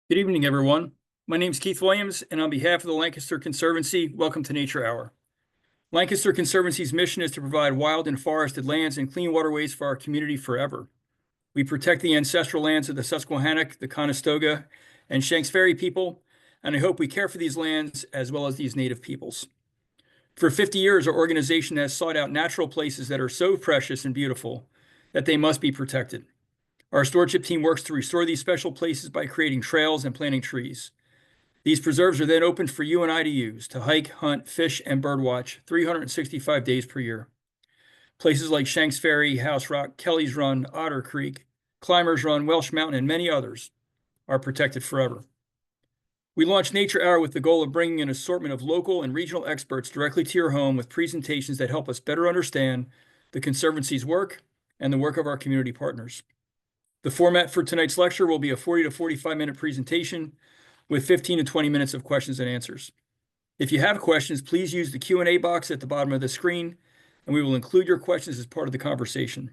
Good evening, everyone. My name is Keith Williams, and on behalf of the Lancaster Conservancy, welcome to Nature Hour. Lancaster Conservancy's mission is to provide wild and forested lands and clean waterways for our community forever. We protect the ancestral lands of the Susquehannock, the Conestoga, and Shanks Ferry people, and I hope we care for these lands as well as these native peoples. For 50 years, our organization has sought out natural places that are so precious and beautiful that they must be protected. Our stewardship team works to restore these special places by creating trails and planting trees. These preserves are then open for you and I to use, to hike, hunt, fish, and birdwatch 365 days per year. Places like Shanks Ferry, House Rock, Kelly's Run, Otter Creek, Climbers Run, Welsh Mountain, and many others are protected forever. We launched Nature Hour with the goal of bringing an assortment of local and regional experts directly to your home with presentations that help us better understand the Conservancy's work and the work of our community partners. The format for tonight's lecture will be a 40 to 45-minute presentation with 15 to 20 minutes of questions and answers. If you have questions, please use the Q&A box at the bottom of the screen, and we will include your questions as part of the conversation.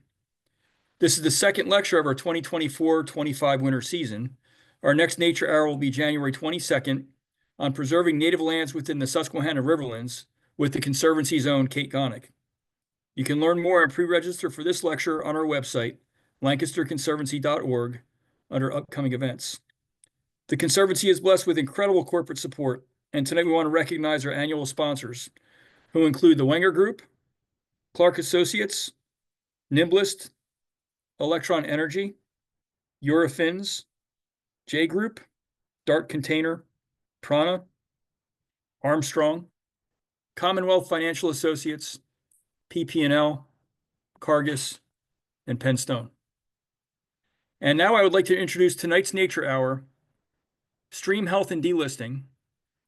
This is the second lecture of our 2024-25 winter season. Our next Nature Hour will be January 22nd on preserving native lands within the Susquehanna Riverlands with the Conservancy's own Kate Gonick. You can learn more and pre-register for this lecture on our website, lancasterconservancy.org, under upcoming events. The Conservancy is blessed with incredible corporate support, and tonight we want to recognize our annual sponsors, who include the Wenger Group, Clark Associates, Nimblist, Electron Energy, Eurofins, J Group, Dart Container, Prana, Armstrong, Commonwealth Financial Associates, PP&L, Cargus, and Penstone. And now I would like to introduce tonight's Nature Hour, Stream Health and Delisting,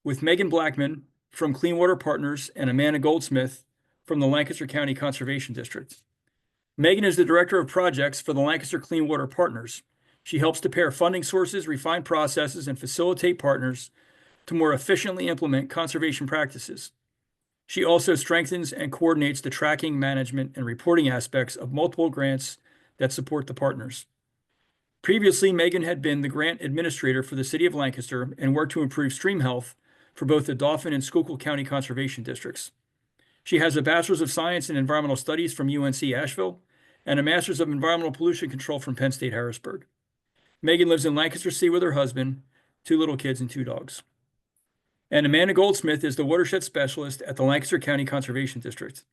with Megan Blackmon from Clean Water Partners and Amanda Goldsmith from the Lancaster County Conservation District. Megan is the Director of Projects for the Lancaster Clean Water Partners. She helps to pair funding sources, refine processes, and facilitate partners to more efficiently implement conservation practices. She also strengthens and coordinates the tracking, management, and reporting aspects of multiple grants that support the partners. Previously, Megan had been the grant administrator for the City of Lancaster and worked to improve stream health for both the Dauphin and Schuylkill County Conservation Districts. She has a Bachelor's of Science in Environmental Studies from UNC Asheville and a Master's of Environmental Pollution Control from Penn State Harrisburg. Megan lives in Lancaster City with her husband, 2 little kids, and 2 dogs. And Amanda Goldsmith is the Watershed Specialist at the Lancaster County Conservation District.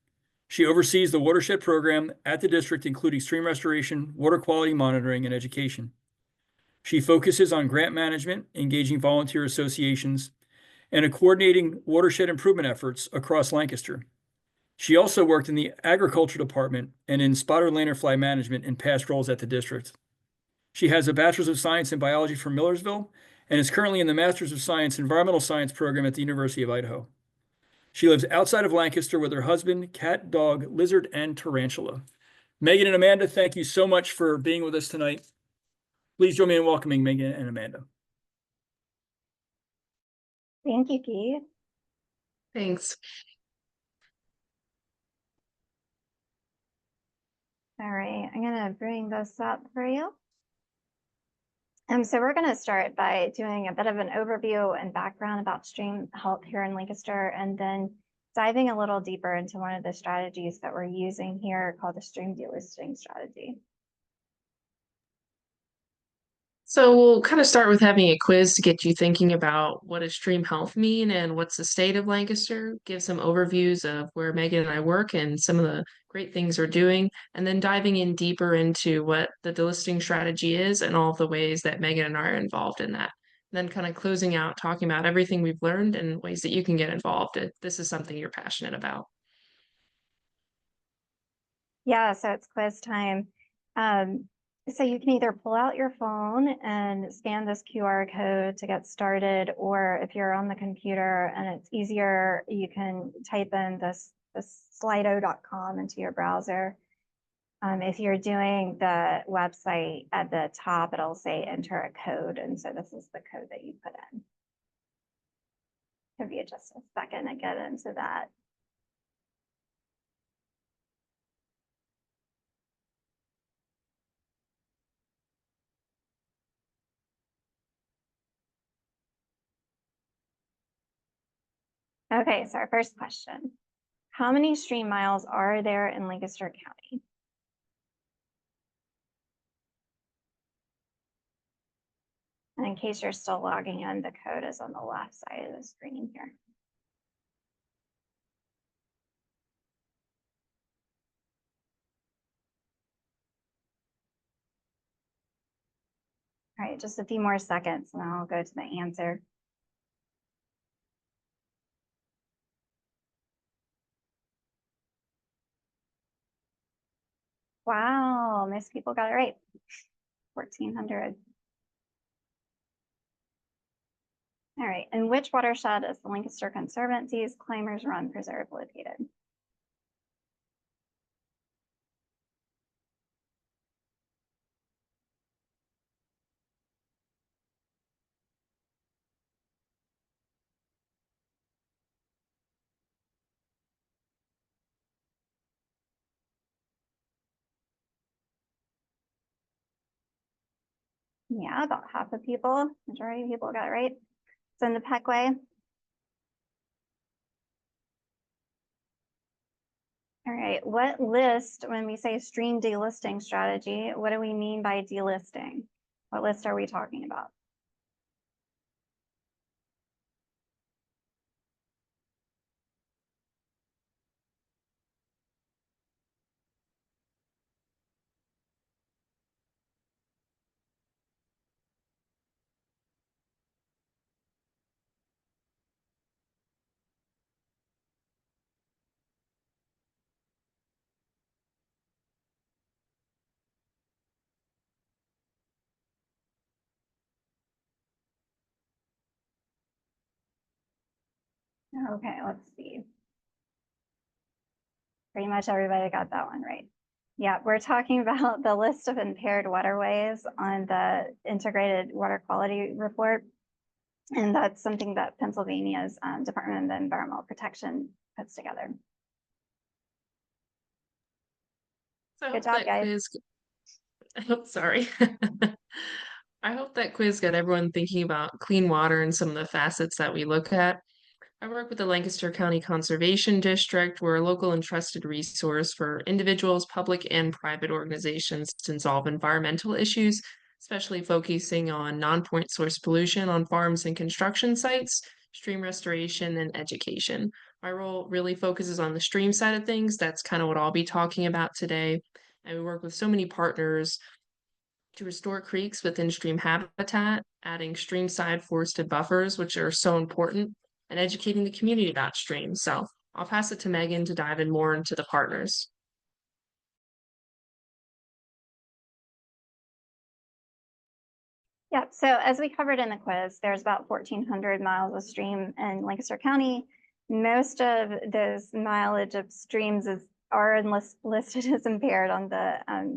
She oversees the watershed program at the district, including stream restoration, water quality monitoring, and education. She focuses on grant management, engaging volunteer associations, and coordinating watershed improvement efforts across Lancaster. She also worked in the agriculture department and in spotted lanternfly management in past roles at the district. She has a Bachelor's of Science in Biology from Millersville and is currently in the Master's of Science Environmental Science program at the University of Idaho. She lives outside of Lancaster with her husband, cat, dog, lizard, and tarantula. Megan and Amanda, thank you so much for being with us tonight. Please join me in welcoming Megan and Amanda. Thank you, Keith. Thanks. All right, I'm going to bring this up for you. So we're going to start by doing a bit of an overview and background about stream health here in Lancaster, and then diving a little deeper into one of the strategies that we're using here called the stream delisting strategy. So we'll kind of start with having a quiz to get you thinking about what does stream health mean and what's the state of Lancaster, give some overviews of where Megan and I work and some of the great things we're doing, and then diving in deeper into what the delisting strategy is and all of the ways that Megan and I are involved in that. And then kind of closing out, talking about everything we've learned and ways that you can get involved if this is something you're passionate about. Yeah, so it's quiz time. So you can either pull out your phone and scan this QR code to get started, or if you're on the computer and it's easier, you can type in this slido.com into your browser. If you're doing the website at the top, it'll say enter a code. And so this is the code that you put in. Give you just a second to get into that. Okay, so our first question. How many stream miles are there in Lancaster County? And in case you're still logging in, the code is on the left side of the screen here. All right, just a few more seconds and I'll go to the answer. Wow, most people got it right. 1,400. All right, in which watershed is the Lancaster Conservancy's Climbers Run Preserve located? Yeah, about half the people, majority of people got it right. It's in the Peckway. All right, what list, when we say stream delisting strategy, what do we mean by delisting? What list are we talking about? Okay, let's see. Pretty much everybody got that one right. Yeah, we're talking about the list of impaired waterways on the integrated water quality report. And that's something that Pennsylvania's Department of Environmental Protection puts together. So I Good hope job, that guys. quiz. Oh, sorry. I hope that quiz got everyone thinking about clean water and some of the facets that we look at. I work with the Lancaster County Conservation District. We're a local and trusted resource for individuals, public and private organizations to solve environmental issues, especially focusing on non-point source pollution on farms and construction sites, stream restoration, and education. My role really focuses on the stream side of things. That's kind of what I'll be talking about today. And we work with so many partners to restore creeks within stream habitat, adding streamside forested buffers, which are so important, and educating the community about streams. So I'll pass it to Megan to dive in more into the partners. Yeah, so as we covered in the quiz, there's about 1,400 miles of stream in Lancaster County. Most of those mileage of streams are listed as impaired on the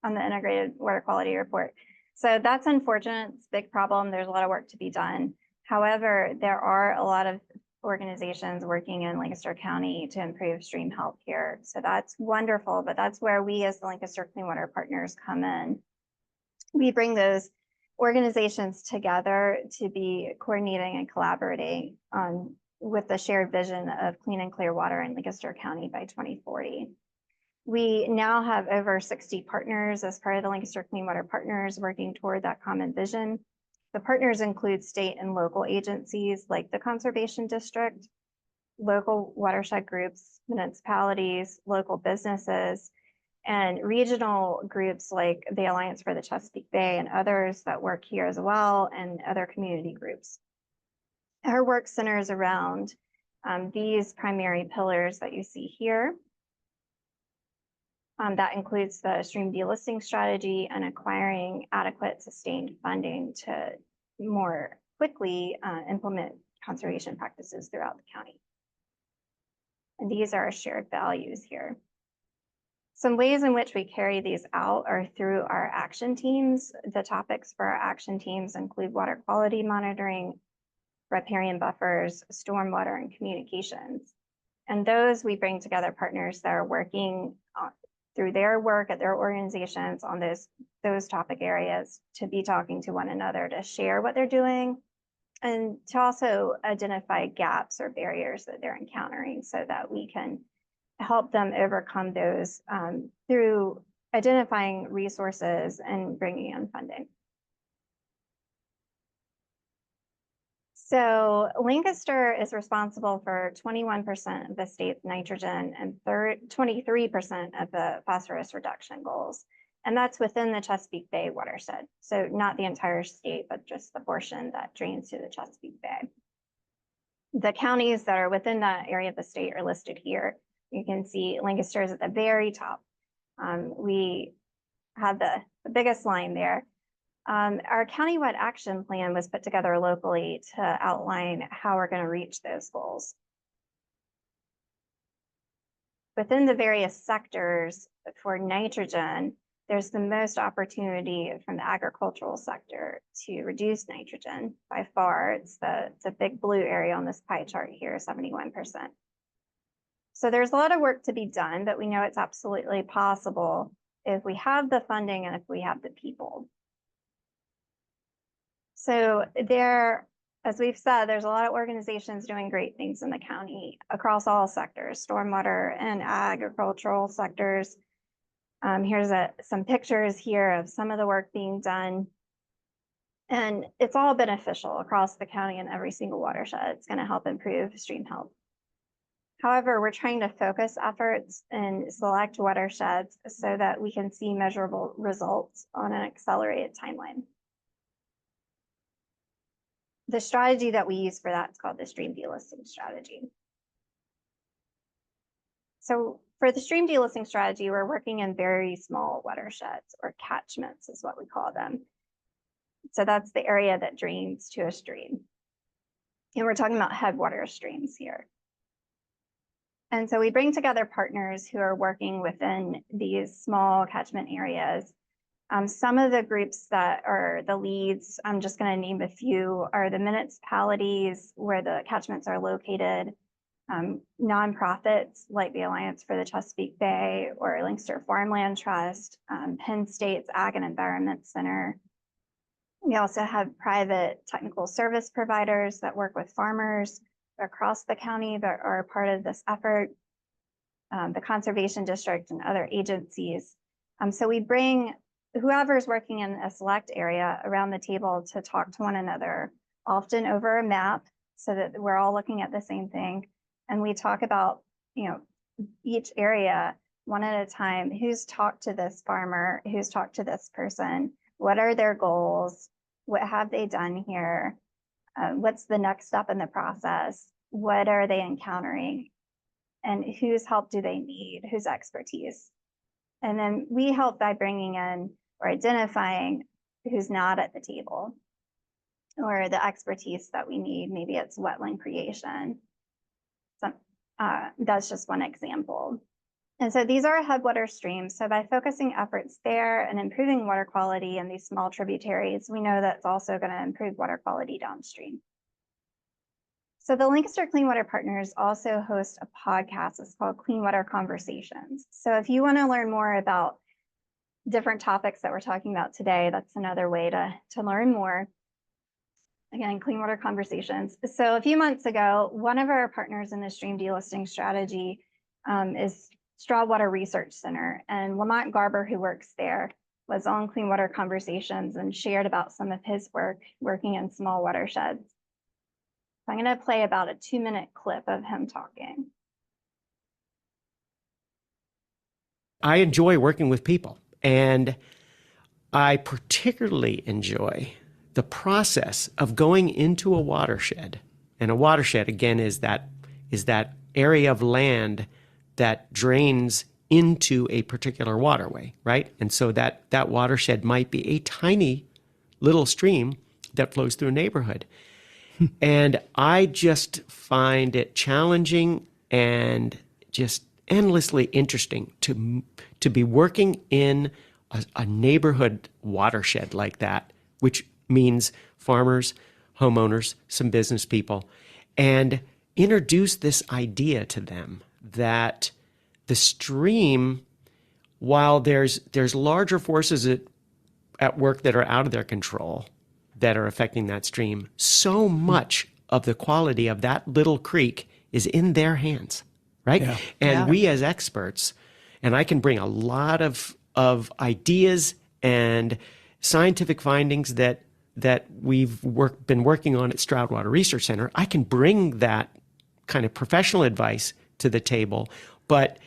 integrated water quality report. So that's unfortunate. It's a big problem. There's a lot of work to be done. However, there are a lot of organizations working in Lancaster County to improve stream health here. So that's wonderful, but that's where we as the Lancaster Clean Water Partners come in. We bring those organizations together to be coordinating and collaborating with the shared vision of clean and clear water in Lancaster County by 2040. We now have over 60 partners as part of the Lancaster Clean Water Partners working toward that common vision. The partners include state and local agencies like the Conservation District, local watershed groups, municipalities, local businesses, and regional groups like the Alliance for the Chesapeake Bay and others that work here as well, and other community groups. Our work centers around these primary pillars that you see here. That includes the stream delisting strategy and acquiring adequate sustained funding to more quickly implement conservation practices throughout the county. And these are our shared values here. Some ways in which we carry these out are through our action teams. The topics for our action teams include water quality monitoring, riparian buffers, stormwater, and communications. And those we bring together partners that are working through their work at their organizations on those topic areas to be talking to one another to share what they're doing and to also identify gaps or barriers that they're encountering so that we can help them overcome those through identifying resources and bringing in funding. So Lancaster is responsible for 21% of the state's nitrogen and 23% of the phosphorus reduction goals. And that's within the Chesapeake Bay watershed. So not the entire state, but just the portion that drains to the Chesapeake Bay. The counties that are within that area of the state are listed here. You can see Lancaster is at the very top. We have the biggest line there. Our countywide action plan was put together locally to outline how we're going to reach those goals. Within the various sectors for nitrogen, there's the most opportunity from the agricultural sector to reduce nitrogen by far. It's the big blue area on this pie chart here, 71%. So there's a lot of work to be done, but we know it's absolutely possible if we have the funding and if we have the people. So there, as we've said, there's a lot of organizations doing great things in the county across all sectors, stormwater and agricultural sectors. Here's some pictures here of some of the work being done. And it's all beneficial across the county and every single watershed. It's going to help improve stream health. However, we're trying to focus efforts in select watersheds so that we can see measurable results on an accelerated timeline. The strategy that we use for that is called the stream delisting strategy. So for the stream delisting strategy, we're working in very small watersheds, or catchments is what we call them. So that's the area that drains to a stream. And we're talking about headwater streams here. And so we bring together partners who are working within these small catchment areas. Some of the groups that are the leads, I'm just going to name a few, are the municipalities where the catchments are located, nonprofits like the Alliance for the Chesapeake Bay or Lancaster Farmland Trust, Penn State's Ag and Environment Center. We also have private technical service providers that work with farmers across the county that are a part of this effort, the Conservation District and other agencies. So we bring whoever's working in a select area around the table to talk to one another, often over a map so that we're all looking at the same thing. And we talk about, each area one at a time, who's talked to this farmer, who's talked to this person, what are their goals, what have they done here, what's the next step in the process, what are they encountering, and whose help do they need, whose expertise. And then we help by bringing in or identifying who's not at the table or the expertise that we need. Maybe it's wetland creation. That's just one example. And so these are headwater streams. So by focusing efforts there and improving water quality in these small tributaries, we know that's also going to improve water quality downstream. So the Lancaster Clean Water Partners also host a podcast. It's called Clean Water Conversations. So if you want to learn more about different topics that we're talking about today, that's another way to learn more. Again, Clean Water Conversations. So a few months ago, one of our partners in the stream delisting strategy is Straw Water Research Center, and Lamont Garber, who works there, was on Clean Water Conversations and shared about some of his work working in small watersheds. So I'm going to play about a 2-minute clip of him talking. I enjoy working with people, and I particularly enjoy the process of going into a watershed. And a watershed, again, is that area of land that drains into a particular waterway, right? And so that watershed might be a tiny little stream that flows through a neighborhood. And I just find it challenging and just endlessly interesting to be working in a neighborhood watershed like that, which means farmers, homeowners, some business people, and introduce this idea to them that the stream, while there's larger forces at work that are out of their control, that are affecting that stream. So much of the quality of that little creek is in their hands, right? Yeah. And we as experts, and I can bring a lot of ideas and scientific findings that we've been working on at Stroud Water Research Center. I can bring that kind of professional advice to the table, but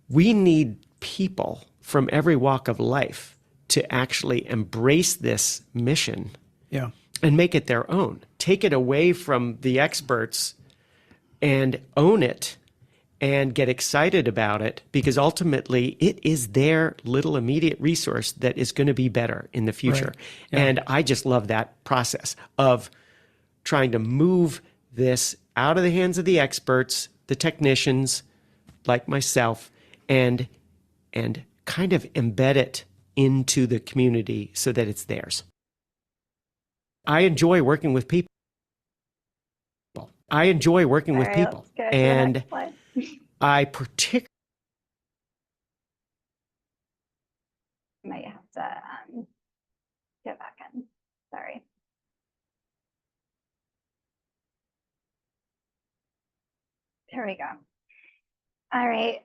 we need people from every walk of life to actually embrace this mission and make it their own. Take it away from the experts and own it and get excited about it, because ultimately it is their little immediate resource that is going to be better in the future. Right. Yeah. And I just love that process of trying to move this out of the hands of the experts, the technicians like myself, and kind of embed it into the community so that it's theirs. I enjoy working with people. I enjoy working with people. Let's go to the And next slide. I particularly Might have to go back in. Sorry. There we go. All right.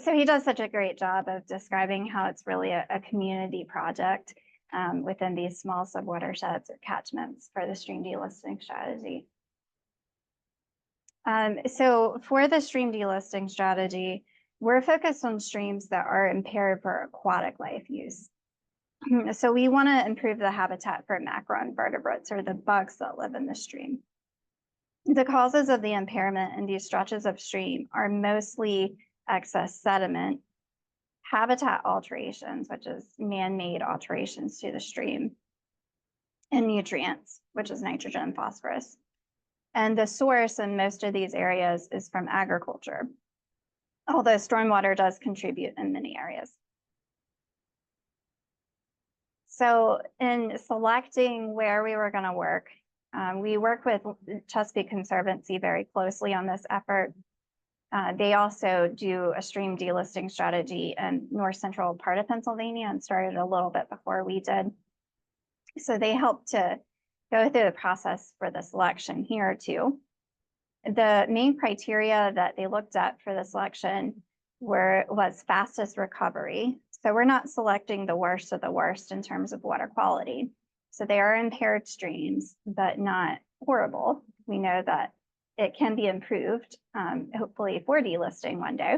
So he does such a great job of describing how it's really a community project within these small subwatersheds or catchments for the stream delisting strategy. So for the stream delisting strategy, we're focused on streams that are impaired for aquatic life use. So we want to improve the habitat for macroinvertebrates, or the bugs that live in the stream. The causes of the impairment in these stretches of stream are mostly excess sediment, habitat alterations, which is man-made alterations to the stream, and nutrients, which is nitrogen and phosphorus. And the source in most of these areas is from agriculture, although stormwater does contribute in many areas. So in selecting where we were going to work, we work with Chesapeake Conservancy very closely on this effort. They also do a stream delisting strategy in north central part of Pennsylvania and started a little bit before we did. So they helped to go through the process for the selection here too. The main criteria that they looked at for the selection was fastest recovery. So we're not selecting the worst of the worst in terms of water quality. So they are impaired streams, but not horrible. We know that it can be improved, hopefully for delisting one day.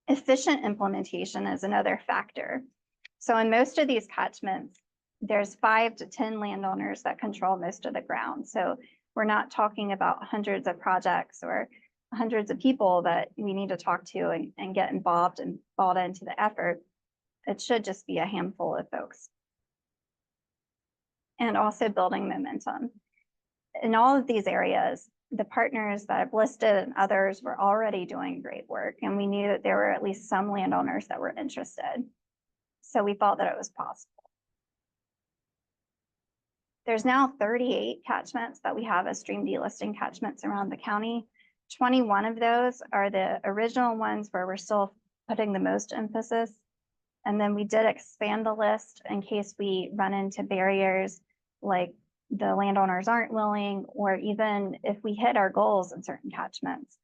Efficient implementation is another factor. So in most of these catchments, there's 5 to 10 landowners that control most of the ground. So we're not talking about hundreds of projects or hundreds of people that we need to talk to and get involved and bought into the effort. It should just be a handful of folks. And also building momentum. In all of these areas, the partners that I've listed and others were already doing great work, and we knew that there were at least some landowners that were interested. So we thought that it was possible. There's now 38 catchments that we have as stream delisting catchments around the county. 21 of those are the original ones where we're still putting the most emphasis. And then we did expand the list in case we run into barriers like the landowners aren't willing, or even if we hit our goals in certain catchments,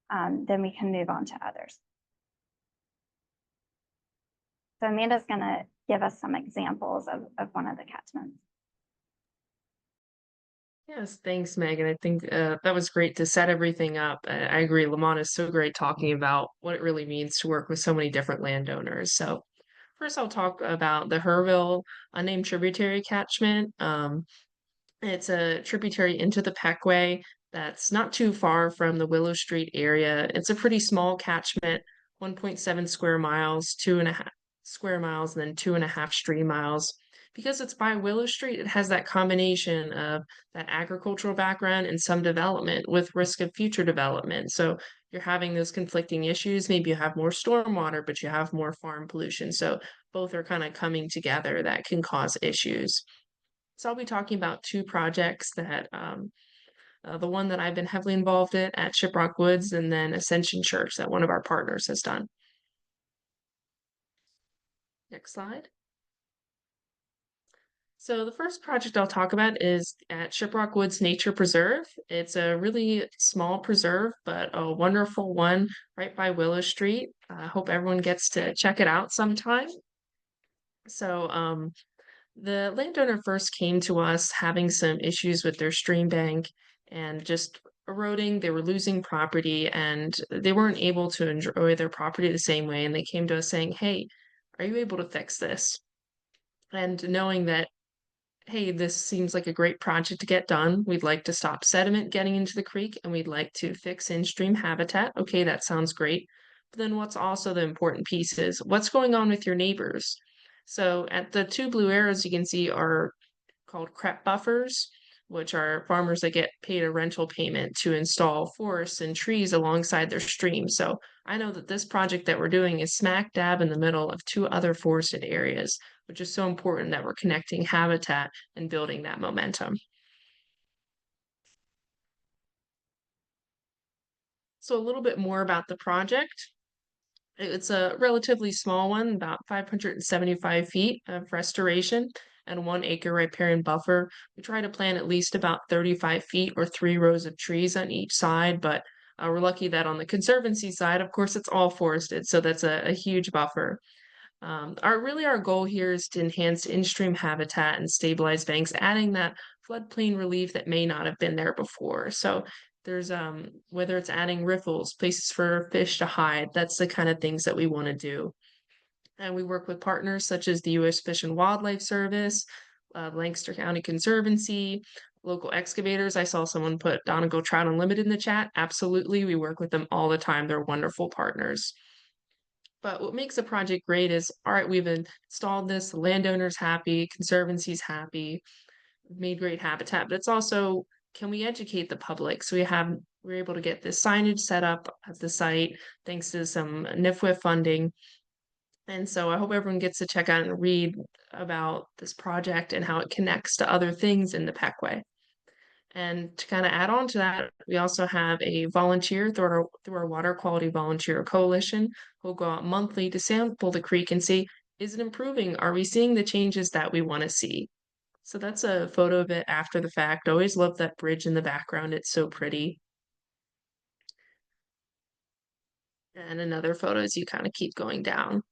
then we can move on to others. So Amanda's gonna give us some examples of one of the catchments. Yes, thanks, Megan. I think that was great to set everything up. I agree. Lamont is so great talking about what it really means to work with so many different landowners. So first I'll talk about the Herville unnamed tributary catchment. It's a tributary into the Peckway that's not too far from the Willow Street area. It's a pretty small catchment, 1.7 square miles, 2.5 square miles, and then 2.5 stream miles. Because it's by Willow Street, it has that combination of that agricultural background and some development with risk of future development. So you're having those conflicting issues. Maybe you have more stormwater, but you have more farm pollution. So both are kind of coming together that can cause issues. So I'll be talking about 2 projects that the one that I've been heavily involved in at Shiprock Woods, and then Ascension Church that one of our partners has done. Next slide. So the first project I'll talk about is at Shiprock Woods Nature Preserve. It's a really small preserve, but a wonderful one right by Willow Street. I hope everyone gets to check it out sometime. So the landowner first came to us having some issues with their stream bank and just eroding. They were losing property and they weren't able to enjoy their property the same way. And they came to us saying, "Hey, are you able to fix this?" And knowing that, hey, this seems like a great project to get done. We'd like to stop sediment getting into the creek and we'd like to fix in-stream habitat. Okay, that sounds great. But then what's also the important piece is what's going on with your neighbors? So at the two blue arrows you can see are called CREP buffers, which are farmers that get paid a rental payment to install forests and trees alongside their streams. So I know that this project that we're doing is smack dab in the middle of two other forested areas, which is so important that we're connecting habitat and building that momentum. So a little bit more about the project. It's a relatively small one, about 575 feet of restoration and 1 acre riparian buffer. We try to plant at least about 35 feet or 3 rows of trees on each side, but we're lucky that on the Conservancy side, of course, it's all forested, so that's a huge buffer. Our goal here is to enhance in-stream habitat and stabilize banks, adding that floodplain relief that may not have been there before. So there's whether it's adding riffles, places for fish to hide, that's the kind of things that we want to do. And we work with partners such as the U.S. Fish and Wildlife Service, Lancaster County Conservancy, local excavators. I saw someone put Donegal Trout Unlimited in the chat. Absolutely, we work with them all the time. They're wonderful partners. But what makes a project great is, all right, we've installed this, the landowner's happy, conservancy's happy, we've made great habitat, but it's also, can we educate the public? So we're able to get this signage set up at the site thanks to some NIFWIF funding. And so I hope everyone gets to check out and read about this project and how it connects to other things in the Peckway. And to kind of add on to that, we also have a volunteer through our Water Quality Volunteer Coalition who'll go out monthly to sample the creek and see, is it improving? Are we seeing the changes that we want to see? So that's a photo of it after the fact. Always love that bridge in the background. It's so pretty. And another photo as you kind of keep going down.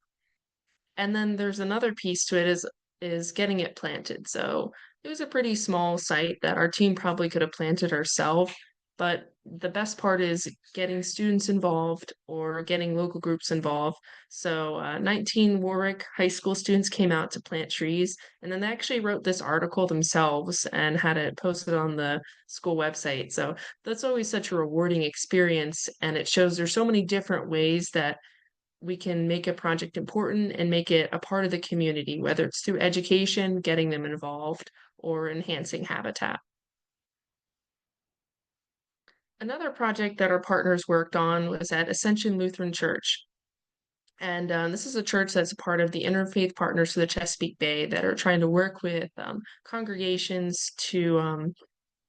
And then there's another piece to it is getting it planted. So it was a pretty small site that our team probably could have planted ourselves, but the best part is getting students involved or getting local groups involved. So 19 Warwick High School students came out to plant trees, and then they actually wrote this article themselves and had it posted on the school website. So that's always such a rewarding experience, and it shows there's so many different ways that we can make a project important and make it a part of the community, whether it's through education, getting them involved, or enhancing habitat. Another project that our partners worked on was at Ascension Lutheran Church. And this is a church that's a part of the Interfaith Partners for the Chesapeake Bay that are trying to work with congregations to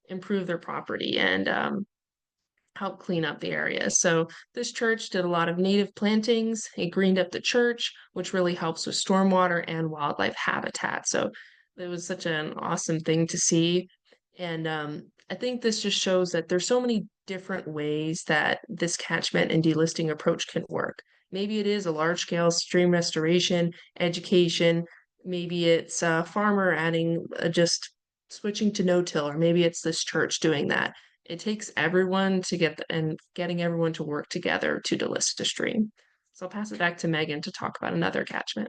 improve their property and help clean up the area. So this church did a lot of native plantings. It greened up the church, which really helps with stormwater and wildlife habitat. So it was such an awesome thing to see. And I think this just shows that there's so many different ways that this catchment and delisting approach can work. Maybe it is a large scale stream restoration, education. Maybe it's a farmer adding just switching to no-till, or maybe it's this church doing that. It takes everyone to getting everyone to work together to delist a stream. So I'll pass it back to Megan to talk about another catchment.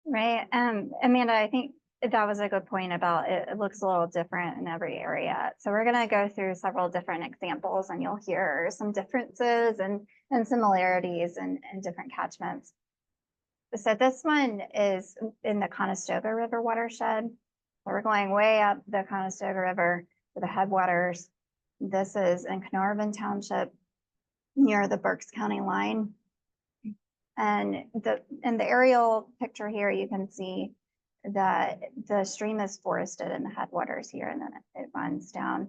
Right. Amanda, I think that was a good point about it looks a little different in every area. So we're going to go through several different examples and you'll hear some differences and similarities in different catchments. So this one is in the Conestoga River watershed. So we're going way up the Conestoga River to the headwaters. This is in Carnarvon Township near the Berks County line. And in the aerial picture here, you can see that the stream is forested in the headwaters here, and then it runs down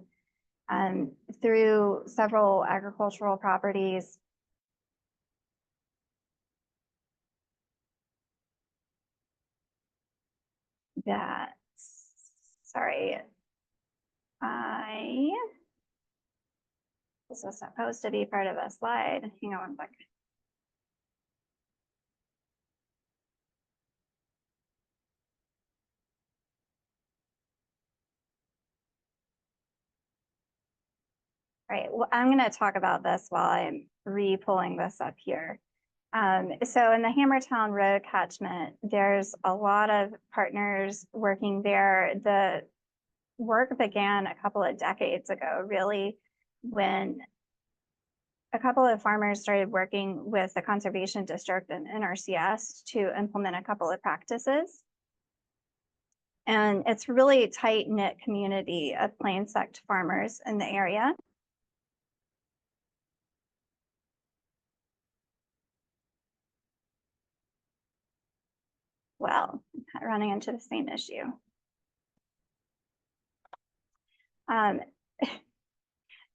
through several agricultural properties. that, sorry, this was supposed to be part of a slide. Hang on one second. All right, well, I'm going to talk about this while I'm re-pulling this up here. So in the Hammertown Road catchment, there's a lot of partners working there. The work began a couple of decades ago, really, when a couple of farmers started working with the Conservation District and NRCS to implement a couple of practices. And it's really a tight-knit community of plain sect farmers in the area. Well, running into the same issue.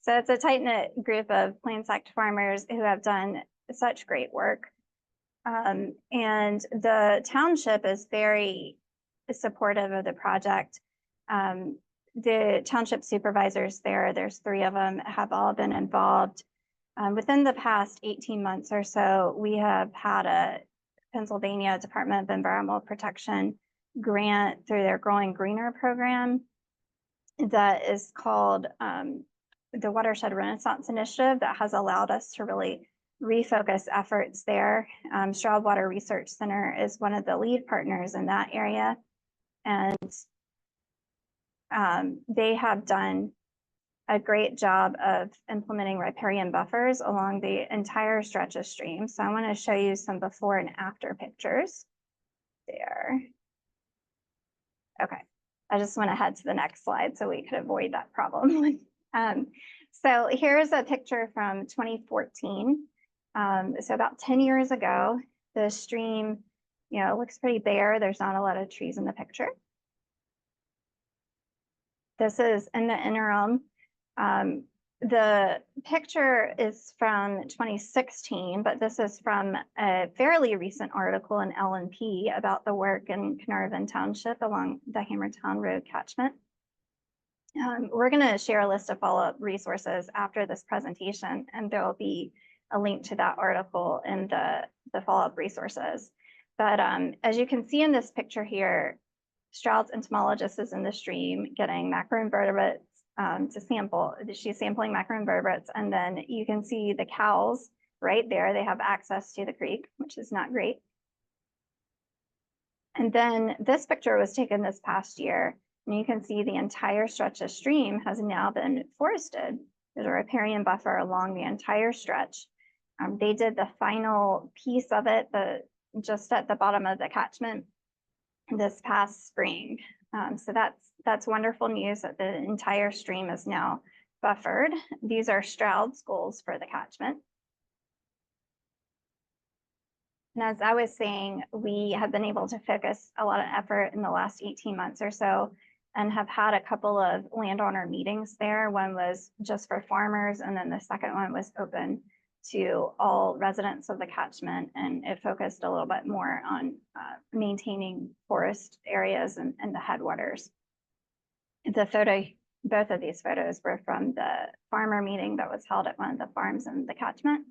So it's a tight-knit group of plain sect farmers who have done such great work. And the township is very supportive of the project. The township supervisors there's 3 of them, have all been involved. Within the past 18 months or so, we have had a Pennsylvania Department of Environmental Protection grant through their Growing Greener program that is called the Watershed Renaissance Initiative, that has allowed us to really refocus efforts there. Stroud Water Research Center is one of the lead partners in that area. And they have done a great job of implementing riparian buffers along the entire stretch of stream. So I want to show you some before and after pictures there. Okay, I just went ahead to the next slide so we could avoid that problem. So here's a picture from 2014. So about 10 years ago, the stream, looks pretty bare. There's not a lot of trees in the picture. This is in the interim. The picture is from 2016, but this is from a fairly recent article in L&P about the work in Carnarvon Township along the Hammertown Road catchment. We're going to share a list of follow-up resources after this presentation, and there will be a link to that article in the follow-up resources. But as you can see in this picture here, Stroud's entomologist is in the stream getting macroinvertebrates to sample. She's sampling macroinvertebrates, and then you can see the cows right there. They have access to the creek, which is not great. And then this picture was taken this past year, and you can see the entire stretch of stream has now been forested. There's a riparian buffer along the entire stretch. They did the final piece of it, just at the bottom of the catchment this past spring. So that's wonderful news that the entire stream is now buffered. These are Stroud's goals for the catchment. And as I was saying, we have been able to focus a lot of effort in the last 18 months or so and have had a couple of landowner meetings there. One was just for farmers, and then the second one was open to all residents of the catchment, and it focused a little bit more on maintaining forest areas and the headwaters. Both of these photos were from the farmer meeting that was held at one of the farms in the catchment.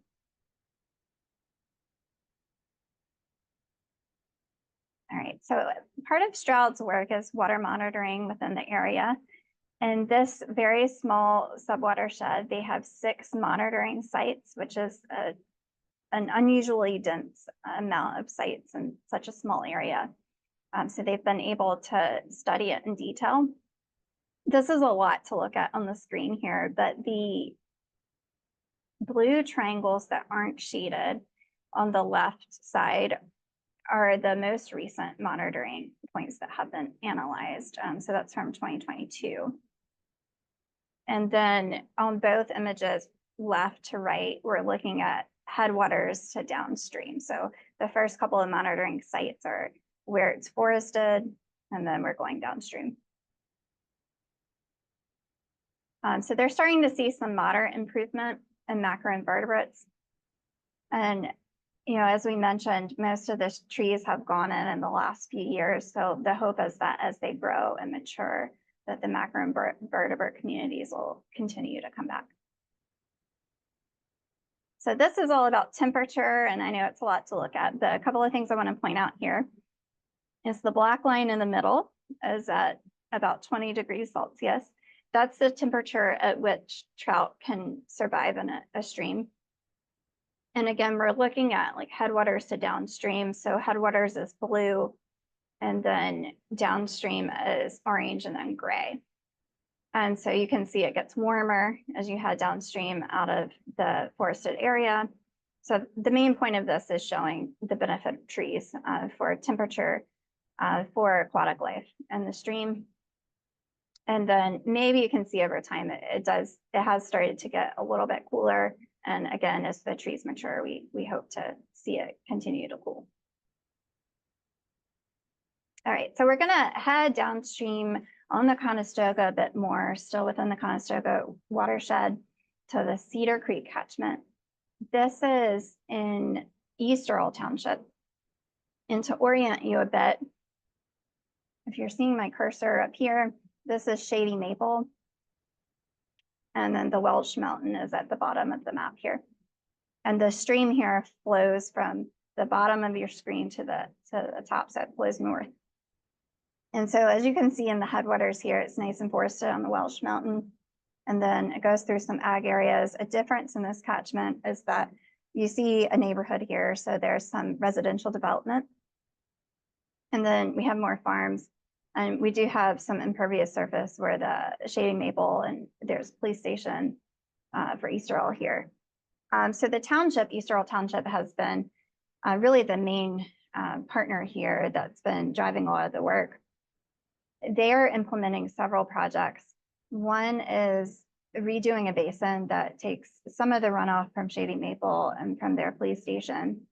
All right, so part of Stroud's work is water monitoring within the area. In this very small subwatershed, they have 6 monitoring sites, which is an unusually dense amount of sites in such a small area. So they've been able to study it in detail. This is a lot to look at on the screen here, but the blue triangles that aren't shaded on the left side are the most recent monitoring points that have been analyzed. So that's from 2022. And then on both images, left to right, we're looking at headwaters to downstream. So the first couple of monitoring sites are where it's forested, and then we're going downstream. So they're starting to see some moderate improvement in macroinvertebrates. And as we mentioned, most of the trees have gone in the last few years. So the hope is that as they grow and mature, that the macroinvertebrate communities will continue to come back. So this is all about temperature, and I know it's a lot to look at, but a couple of things I want to point out here is the black line in the middle is at about 20 degrees Celsius. That's the temperature at which trout can survive in a stream. And again, we're looking at like headwaters to downstream. So headwaters is blue, and then downstream is orange and then gray. And so you can see it gets warmer as you head downstream out of the forested area. So the main point of this is showing the benefit of trees for temperature for aquatic life in the stream. And then maybe you can see over time it has started to get a little bit cooler. And again, as the trees mature, we hope to see it continue to cool. All right, so we're gonna head downstream on the Conestoga a bit more, still within the Conestoga watershed, to the Cedar Creek catchment. This is in East Earl Township. And to orient you a bit, if you're seeing my cursor up here, this is Shady Maple. And then the Welsh Mountain is at the bottom of the map here. And the stream here flows from the bottom of your screen to the top, so it flows north. And so as you can see in the headwaters here, it's nice and forested on the Welsh Mountain. And then it goes through some ag areas. A difference in this catchment is that you see a neighborhood here. So there's some residential development. And then we have more farms. And we do have some impervious surface where the Shady Maple, and there's a police station for East Earl here. So the township, East Earl Township, has been really the main partner here that's been driving a lot of the work. They are implementing several projects. One is redoing a basin that takes some of the runoff from Shady Maple and from their police station.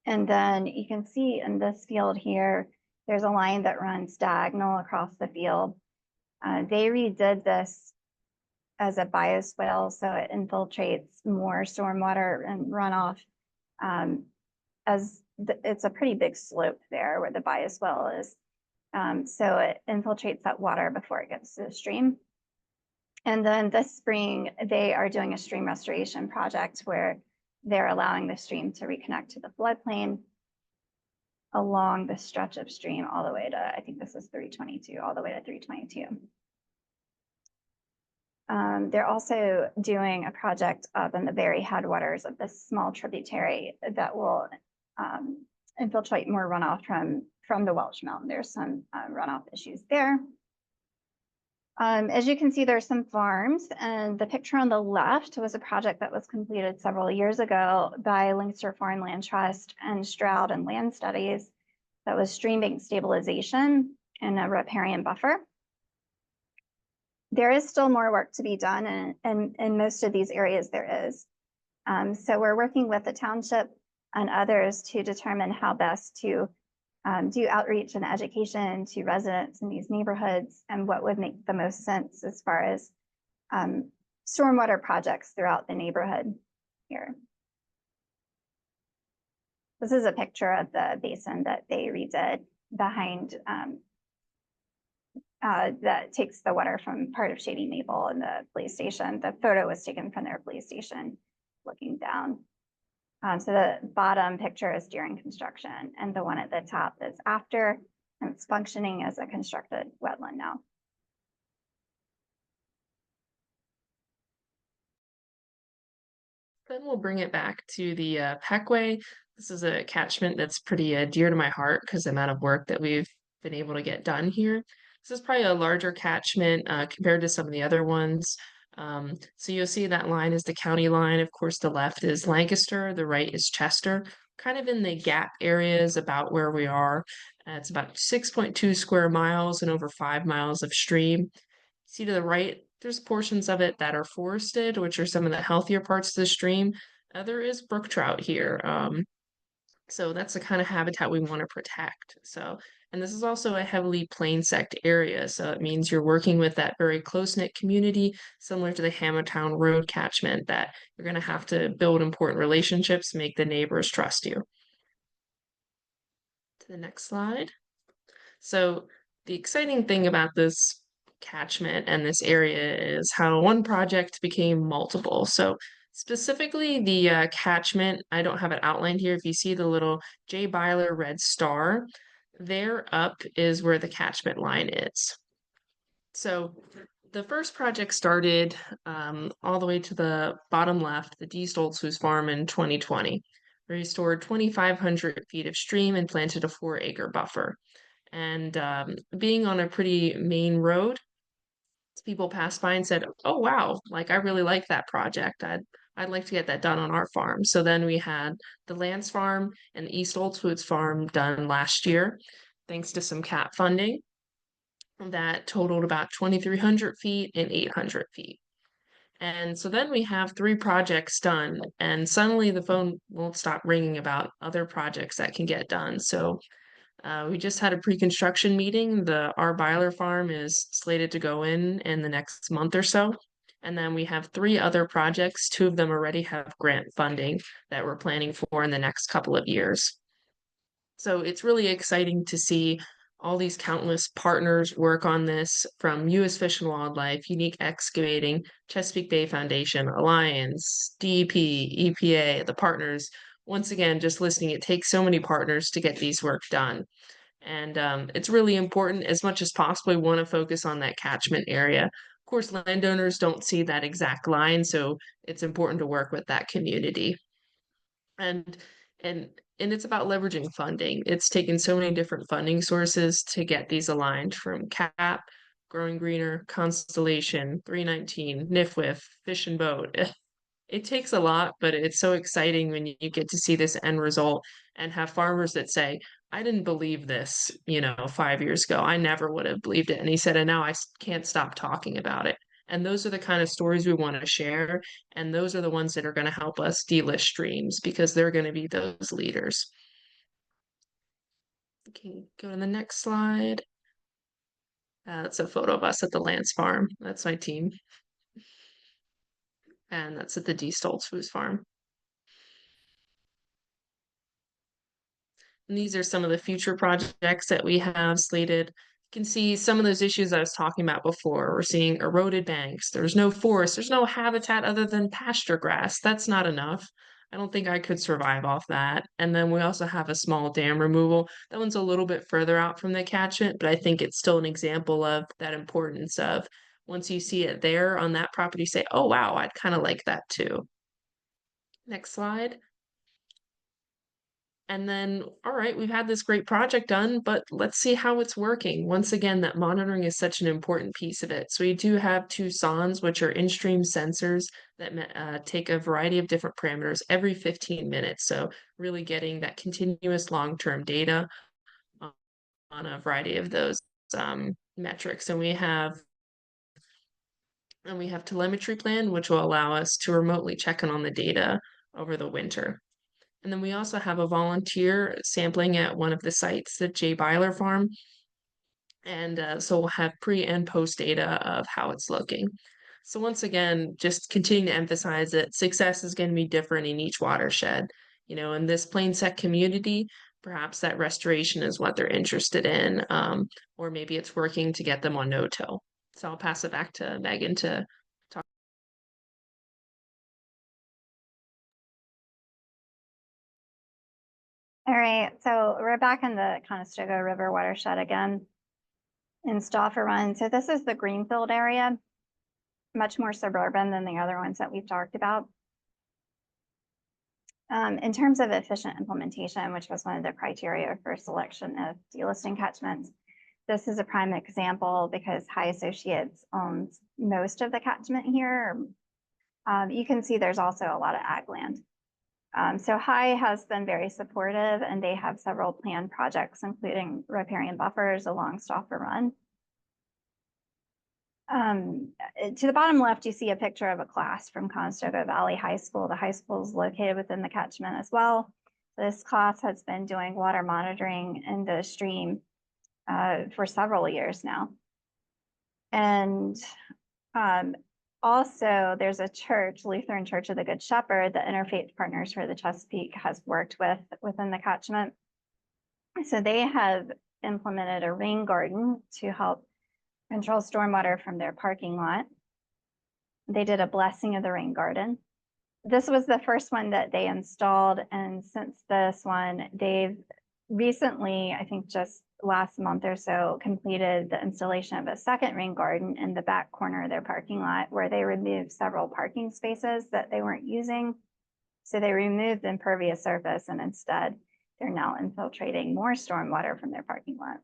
And then you can see in this field here, there's a line that runs diagonal across the field. They redid this as a bioswale, so it infiltrates more stormwater and runoff. It's a pretty big slope there where the bioswale is. So it infiltrates that water before it gets to the stream. And then this spring, they are doing a stream restoration project where they're allowing the stream to reconnect to the floodplain along the stretch of stream all the way to, I think this is 322, all the way to 322. They're also doing a project up in the very headwaters of this small tributary that will infiltrate more runoff from the Welsh Mountain. There's some runoff issues there. As you can see, there's some farms, and the picture on the left was a project that was completed several years ago by Lancaster Farmland Trust and Stroud and Land Studies. That was stream bank stabilization and a riparian buffer. There is still more work to be done, and in most of these areas there is. So we're working with the township and others to determine how best to do outreach and education to residents in these neighborhoods and what would make the most sense as far as stormwater projects throughout the neighborhood here. This is a picture of the basin that they redid behind that takes the water from part of Shady Maple and the police station. The photo was taken from their police station looking down. So the bottom picture is during construction, and the one at the top is after, and it's functioning as a constructed wetland now. Then we'll bring it back to the Peckway. This is a catchment that's pretty dear to my heart because the amount of work that we've been able to get done here. This is probably a larger catchment compared to some of the other ones. So you'll see that line is the county line. Of course, the left is Lancaster, the right is Chester, kind of in the gap areas about where we are. It's about 6.2 square miles and over 5 miles of stream. See to the right, there's portions of it that are forested, which are some of the healthier parts of the stream. There is brook trout here. So that's the kind of habitat we want to protect. So, and this is also a heavily plain-sect area. So it means you're working with that very close-knit community, similar to the Hammertown Road catchment, that you're going to have to build important relationships, make the neighbors trust you. To the next slide. So the exciting thing about this catchment and this area is how one project became multiple. So specifically the catchment, I don't have it outlined here. If you see the little J. Byler red star, there up is where the catchment line is. So the first project started all the way to the bottom left, the D. Stoltzfus farm in 2020. We restored 2,500 feet of stream and planted a 4-acre buffer. And being on a pretty main road, people passed by and said, "Oh wow, like I really like that project. I'd like to get that done on our farm." So then we had the Lance farm and the East Olds Foods farm done last year, thanks to some CAP funding that totaled about 2,300 feet and 800 feet. And so then we have 3 projects done, and suddenly the phone won't stop ringing about other projects that can get done. So we just had a pre-construction meeting. The R. Byler farm is slated to go in the next month or so. And then we have 3 other projects. 2 of them already have grant funding that we're planning for in the next couple of years. So it's really exciting to see all these countless partners work on this, from U.S. Fish and Wildlife, Unique Excavating, Chesapeake Bay Foundation, Alliance, DEP, EPA, the partners. Once again, just listening, it takes so many partners to get these work done. And it's really important, as much as possible, we want to focus on that catchment area. Of course, landowners don't see that exact line, so it's important to work with that community. And and and it's about leveraging funding. It's taken so many different funding sources to get these aligned, from CAP, Growing Greener, Constellation, 319, NIFWIF, Fish and Boat. It takes a lot, but it's so exciting when you get to see this end result and have farmers that say, "I didn't believe this, 5 years ago. I never would have believed it." And he said, "And now I can't stop talking about it." And those are the kind of stories we want to share. And those are the ones that are going to help us delist streams, because they're going to be those leaders. Okay, go to the next slide. That's a photo of us at the Lance farm. That's my team. And that's at the D. Stoltzfus farm. And these are some of the future projects that we have slated. You can see some of those issues I was talking about before. We're seeing eroded banks. There's no forest. There's no habitat other than pasture grass. That's not enough. I don't think I could survive off that. And then we also have a small dam removal. That one's a little bit further out from the catchment, but I think it's still an example of that importance of, once you see it there on that property, say, "Oh, wow, I'd kind of like that too." Next slide. And then, all right, we've had this great project done, but let's see how it's working. Once again, that monitoring is such an important piece of it. So we do have 2 SONs, which are in-stream sensors that take a variety of different parameters every 15 minutes. So really getting that continuous long-term data on a variety of those metrics. And we have telemetry plan, which will allow us to remotely check in on the data over the winter. And then we also have a volunteer sampling at one of the sites, the J. Byler farm. And so we'll have pre and post data of how it's looking. So once again, just continue to emphasize that success is going to be different in each watershed. In this plain sect community, perhaps that restoration is what they're interested in, or maybe it's working to get them on no-till. So I'll pass it back to Megan to talk. All right, so we're back in the Conestoga River watershed again in Stauffer Run. So this is the Greenfield area, much more suburban than the other ones that we've talked about. In terms of efficient implementation, which was one of the criteria for selection of delisting catchments, this is a prime example because High Associates owns most of the catchment here. You can see there's also a lot of ag land. So High has been very supportive, and they have several planned projects, including riparian buffers along Stauffer Run. To the bottom left, you see a picture of a class from Conestoga Valley High School. The high school is located within the catchment as well. This class has been doing water monitoring in the stream for several years now. And also, there's a church, Lutheran Church of the Good Shepherd, that Interfaith Partners for the Chesapeake has worked with within the catchment. So they have implemented a rain garden to help control stormwater from their parking lot. They did a blessing of the rain garden. This was the first one that they installed, and since this one, they've recently, I think just last month or so, completed the installation of a second rain garden in the back corner of their parking lot, where they removed several parking spaces that they weren't using. So they removed the impervious surface, and instead they're now infiltrating more stormwater from their parking lot.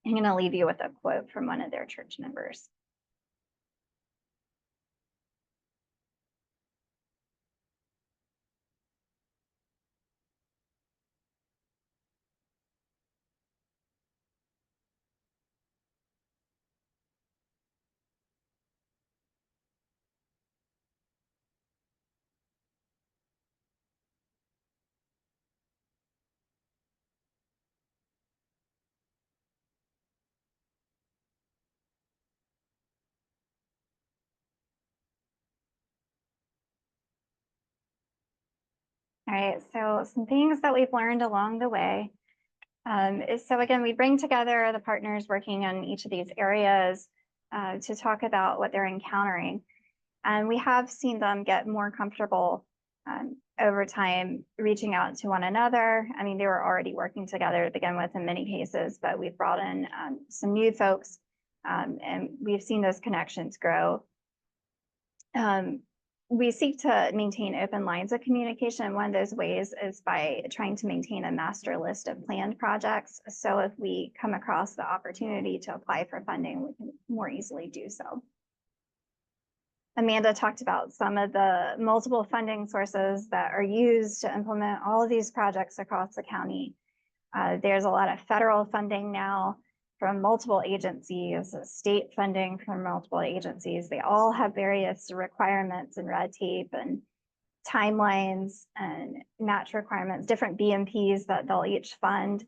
I'm going to leave you with a quote from one of their church members. All right, so some things that we've learned along the way is, so again, we bring together the partners working in each of these areas to talk about what they're encountering. And we have seen them get more comfortable over time, reaching out to one another. I mean, they were already working together to begin with in many cases, but we've brought in some new folks and we've seen those connections grow. We seek to maintain open lines of communication. One of those ways is by trying to maintain a master list of planned projects. So if we come across the opportunity to apply for funding, we can more easily do so. Amanda talked about some of the multiple funding sources that are used to implement all of these projects across the county. There's a lot of federal funding now from multiple agencies, state funding from multiple agencies. They all have various requirements and red tape and timelines and match requirements, different BMPs that they'll each fund.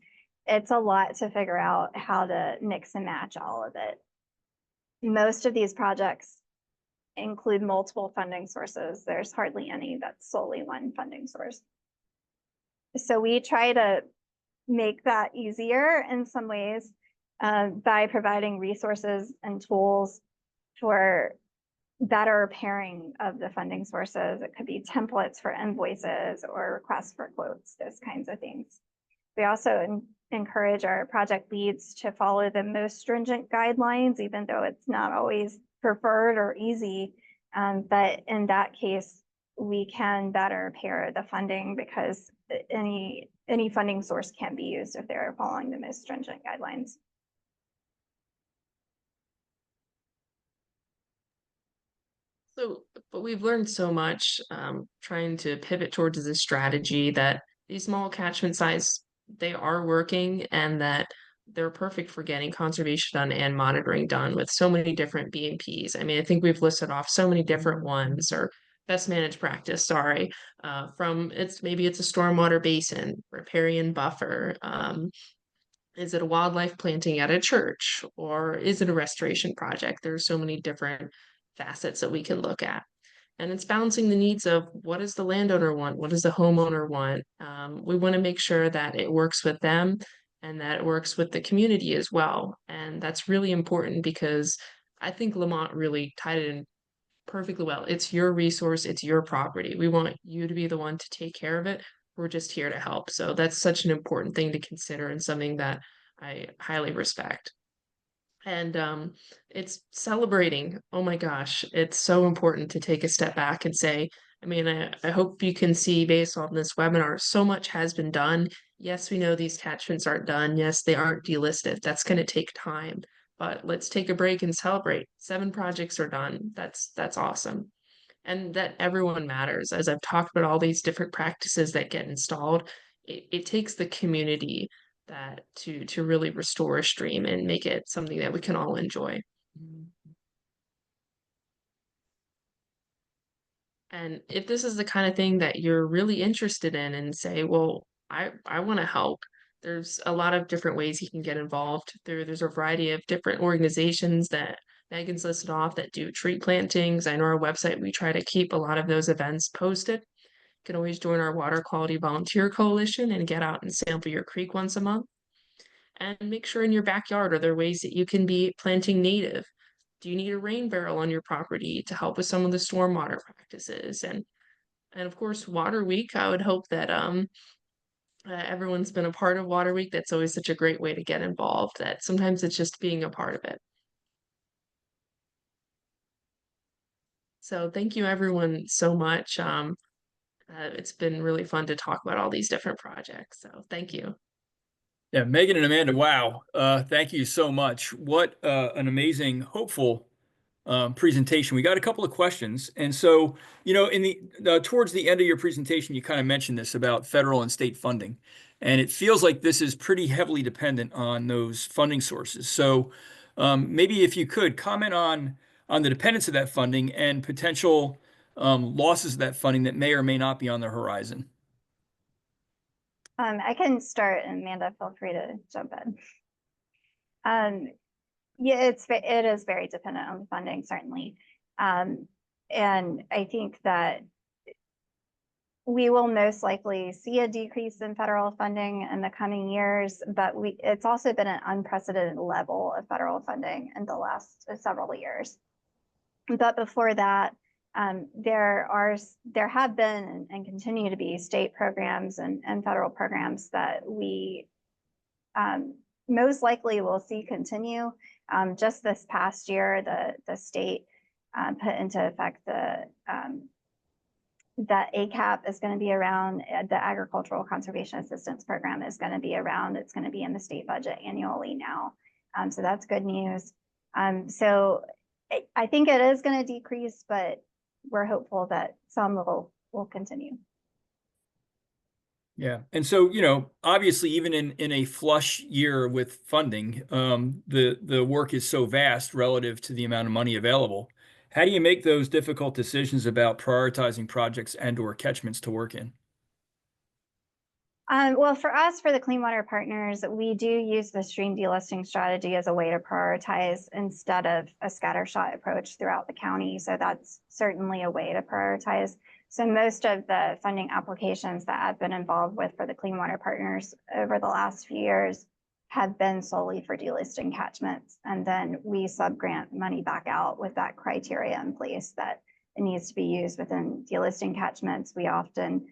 It's a lot to figure out how to mix and match all of it. Most of these projects include multiple funding sources. There's hardly any that's solely one funding source. So we try to make that easier in some ways by providing resources and tools for better pairing of the funding sources. It could be templates for invoices or requests for quotes, those kinds of things. We also encourage our project leads to follow the most stringent guidelines, even though it's not always preferred or easy. But in that case, we can better pair the funding because any funding source can be used if they're following the most stringent guidelines. So, but we've learned so much trying to pivot towards this strategy that these small catchment size, they are working and that they're perfect for getting conservation done and monitoring done with so many different BMPs. I mean, I think we've listed off so many different ones, or best managed practice, sorry, from maybe it's a stormwater basin, riparian buffer, is it a wildlife planting at a church, or is it a restoration project? There's so many different facets that we can look at. And it's balancing the needs of what does the landowner want? What does the homeowner want? We want to make sure that it works with them and that it works with the community as well. And that's really important because I think Lamont really tied it in perfectly well. It's your resource, it's your property. We want you to be the one to take care of it. We're just here to help. So that's such an important thing to consider and something that I highly respect. And it's celebrating. Oh my gosh, it's so important to take a step back and say, I mean, I hope you can see based on this webinar, so much has been done. Yes, we know these catchments aren't done. Yes, they aren't delisted. That's going to take time, but let's take a break and celebrate. 7 projects are done. That's awesome. And that everyone matters. As I've talked about all these different practices that get installed, it takes the community that to really restore a stream and make it something that we can all enjoy. And if this is the kind of thing that you're really interested in and say, well, I want to help, there's a lot of different ways you can get involved. There's a variety of different organizations that Megan's listed off that do tree plantings. I know our website, we try to keep a lot of those events posted. You can always join our Water Quality Volunteer Coalition and get out and sample your creek once a month. And make sure in your backyard, are there ways that you can be planting native? Do you need a rain barrel on your property to help with some of the stormwater practices? And of course, Water Week, I would hope that everyone's been a part of Water Week. That's always such a great way to get involved, that sometimes it's just being a part of it. So thank you everyone so much. It's been really fun to talk about all these different projects. So thank you. Yeah, Megan and Amanda, wow. Thank you so much. What an amazing, hopeful presentation. We got a couple of questions. And so, in the towards the end of your presentation, you kind of mentioned this about federal and state funding. And it feels like this is pretty heavily dependent on those funding sources. So maybe if you could comment on the dependence of that funding and potential losses of that funding that may or may not be on the horizon. I can start, and Amanda, feel free to jump in. Yeah, it is very dependent on the funding, certainly. And I think that we will most likely see a decrease in federal funding in the coming years, but it's also been an unprecedented level of federal funding in the last several years. But before that, there have been and continue to be state programs and federal programs that we most likely will see continue. Just this past year, the state put into effect that ACAP is going to be around. The Agricultural Conservation Assistance Program is going to be around. It's going to be in the state budget annually now. So that's good news. So I think it is going to decrease, but we're hopeful that some will continue. Yeah. And so, obviously, even in a flush year with funding, the work is so vast relative to the amount of money available. How do you make those difficult decisions about prioritizing projects and or catchments to work in? Well, for us, for the Clean Water Partners, we do use the stream delisting strategy as a way to prioritize instead of a scattershot approach throughout the county. So that's certainly a way to prioritize. So most of the funding applications that I've been involved with for the Clean Water Partners over the last few years have been solely for delisting catchments. And then we subgrant money back out with that criteria in place that it needs to be used within delisting catchments. We often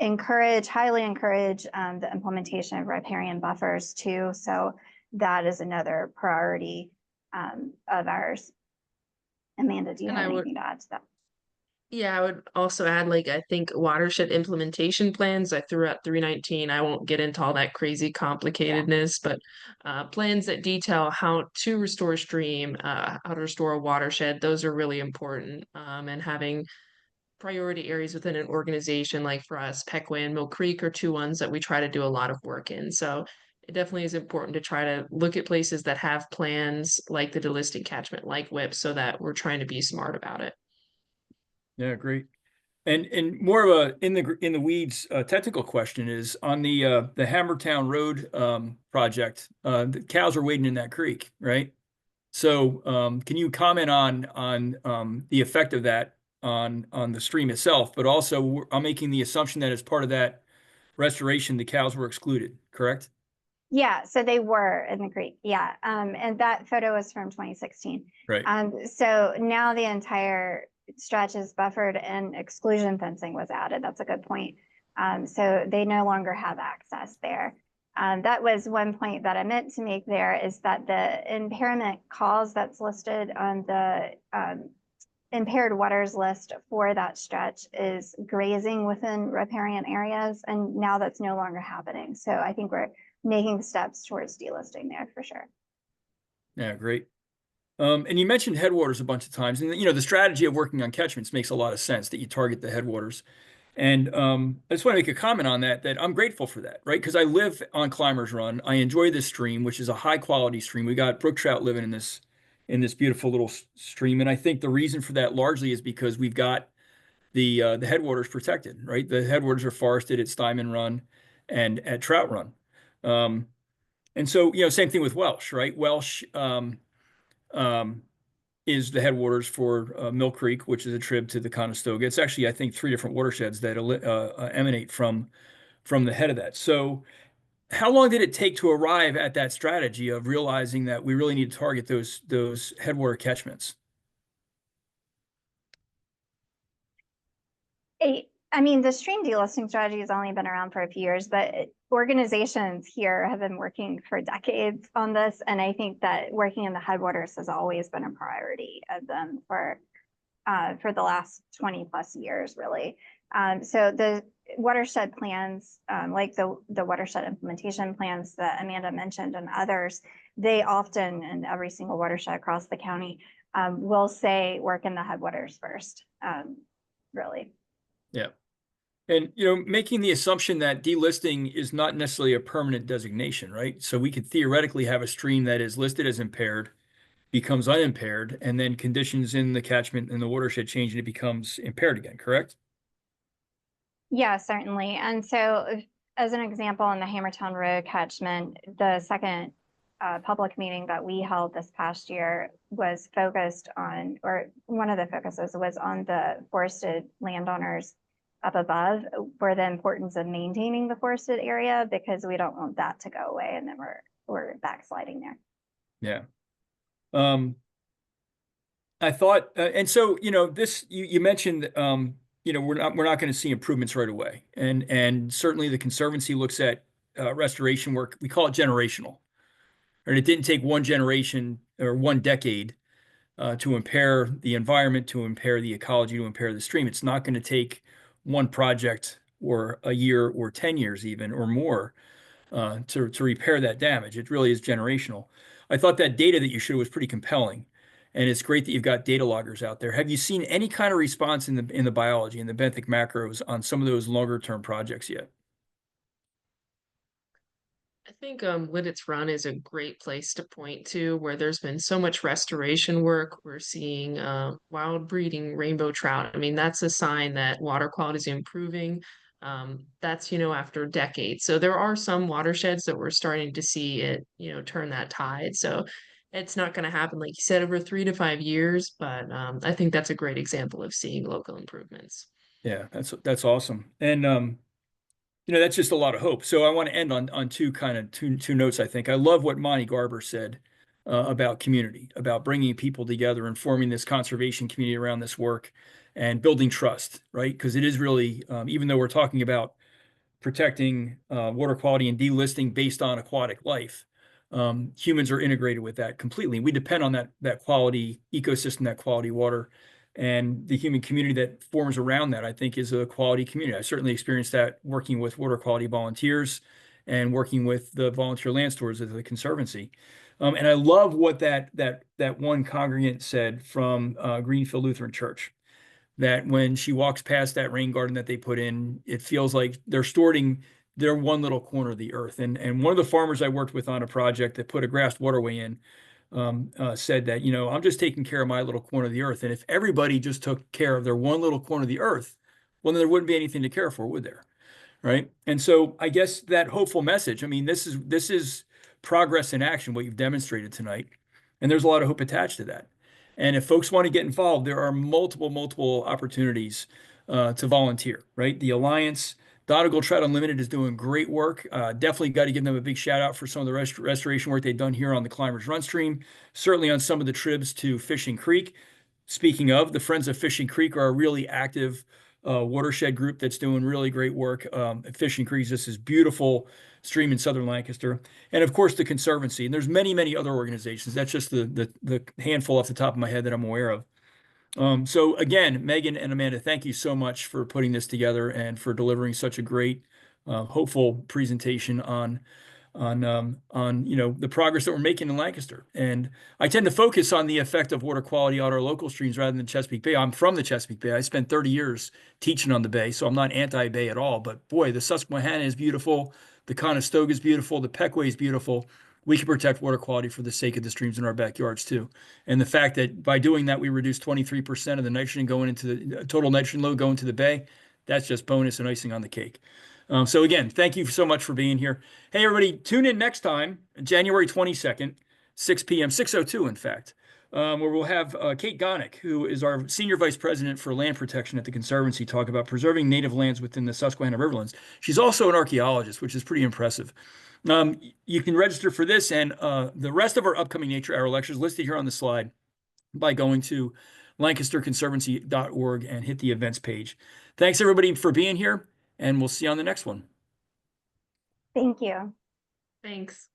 highly encourage the implementation of riparian buffers too. So that is another priority of ours. Amanda, do you have anything to add to that? Yeah, I would also add, I think watershed implementation plans. I threw out 319. I won't get into all that crazy complicatedness, but plans that detail how to restore stream, how to restore a watershed, those are really important. And having priority areas within an organization, like for us, Pequea and Mill Creek are two ones that we try to do a lot of work in. So it definitely is important to try to look at places that have plans like the delisting catchment, like WIP, so that we're trying to be smart about it. Yeah, great. And more of a in the weeds technical question is on the Hammertown Road project. The cows are wading in that creek, right? So can you comment on the effect of that on the stream itself? But also, I'm making the assumption that as part of that restoration, the cows were excluded, correct? Yeah, so they were in the creek. Yeah, and that photo was from 2016. Right. So now the entire stretch is buffered and exclusion fencing was added. That's a good point. So they no longer have access there. That was one point that I meant to make there, is that the impairment cause that's listed on the impaired waters list for that stretch is grazing within riparian areas, and now that's no longer happening. So I think we're making steps towards delisting there for sure. Yeah, great. And you mentioned headwaters a bunch of times, and the strategy of working on catchments makes a lot of sense, that you target the headwaters. And I just want to make a comment on that I'm grateful for that, right? Because I live on Climbers Run. I enjoy this stream, which is a high quality stream. We got brook trout living in this beautiful little stream. And I think the reason for that largely is because we've got the headwaters protected, right? The headwaters are forested at Steinman Run and at Trout Run. And so, same thing with Welsh, right? Welsh is the headwaters for Mill Creek, which is a trib to the Conestoga. It's actually, I think, 3 different watersheds that emanate from the head of that. So how long did it take to arrive at that strategy of realizing that we really need to target those headwater catchments? I mean, the stream delisting strategy has only been around for a few years, but organizations here have been working for decades on this. And I think that working in the headwaters has always been a priority of them for the last 20 plus years, really. So the watershed plans, like the watershed implementation plans that Amanda mentioned and others, they often, in every single watershed across the county, will say work in the headwaters first, really. Yeah. And, making the assumption that delisting is not necessarily a permanent designation, right? So we could theoretically have a stream that is listed as impaired, becomes unimpaired, and then conditions in the catchment and the watershed change and it becomes impaired again, correct? Yeah, certainly. And so as an example, in the Hammertown Road catchment, the second public meeting that we held this past year was focused on, or one of the focuses was on the forested landowners up above, for the importance of maintaining the forested area, because we don't want that to go away and then we're backsliding there. Yeah. I thought, and so, this, you mentioned, we're not going to see improvements right away. And certainly the Conservancy looks at restoration work. We call it generational. And it didn't take one generation or one decade to impair the environment, to impair the ecology, to impair the stream. It's not going to take one project or a year or 10 years even or more to repair that damage. It really is generational. I thought that data that you showed was pretty compelling. And it's great that you've got data loggers out there. Have you seen any kind of response in the biology, in the benthic macros on some of those longer term projects yet? I think Lidditz Run is a great place to point to, where there's been so much restoration work. We're seeing wild breeding rainbow trout. I mean, that's a sign that water quality is improving. That's, after decades. So there are some watersheds that we're starting to see it, turn that tide. So it's not going to happen, like you said, over 3 to 5 years, but I think that's a great example of seeing local improvements. Yeah, that's awesome. And that's just a lot of hope. So I want to end on two notes. I think I love what Monty Garber said about community, about bringing people together and forming this conservation community around this work and building trust, right? Because it is really, even though we're talking about protecting water quality and delisting based on aquatic life, humans are integrated with that completely. We depend on that quality ecosystem, that quality water. And the human community that forms around that, I think, is a quality community. I certainly experienced that working with water quality volunteers and working with the volunteer land stewards of the Conservancy. And I love what that one congregant said from Greenfield Lutheran Church, that when she walks past that rain garden that they put in, it feels like they're storing their one little corner of the earth. And one of the farmers I worked with on a project that put a grassed waterway in, said that, I'm just taking care of my little corner of the earth. And if everybody just took care of their one little corner of the earth, well, then there wouldn't be anything to care for, would there? Right. And so I guess that hopeful message, I mean, this is progress in action, what you've demonstrated tonight. And there's a lot of hope attached to that. And if folks want to get involved, there are multiple opportunities to volunteer, right? The Alliance, Donegal Trout Unlimited is doing great work. Definitely got to give them a big shout out for some of the restoration work they've done here on the Climbers Run stream, certainly on some of the tribs to Fishing Creek. Speaking of, the Friends of Fishing Creek are a really active watershed group that's doing really great work. Fishing Creek is this beautiful stream in southern Lancaster. And of course, the Conservancy. And there's many other organizations. That's just the handful off the top of my head that I'm aware of. So again, Megan and Amanda, thank you so much for putting this together and for delivering such a great, hopeful presentation on the progress that we're making in Lancaster. And I tend to focus on the effect of water quality on our local streams rather than Chesapeake Bay. I'm from the Chesapeake Bay. I spent 30 years teaching on the Bay, so I'm not anti-Bay at all. But boy, the Susquehanna is beautiful. The Conestoga is beautiful. The Pequot is beautiful. we can protect water quality for the sake of the streams in our backyards too. And the fact that by doing that, we reduce 23% of the nitrogen going into the total nitrogen load going to the bay, that's just bonus and icing on the cake. So again, thank you so much for being here. Hey, everybody, tune in next time, January 22nd, 6 p.m., 6:02, in fact, where we'll have Kate Gonick, who is our Senior Vice President for Land Protection at the Conservancy, talk about preserving native lands within the Susquehanna Riverlands. She's also an archaeologist, which is pretty impressive. You can register for this and the rest of our upcoming Nature Hour lectures listed here on the slide by going to lancasterconservancy.org and hit the events page. Thanks, everybody, for being here, and we'll see you on the next one. Thank you. Thanks.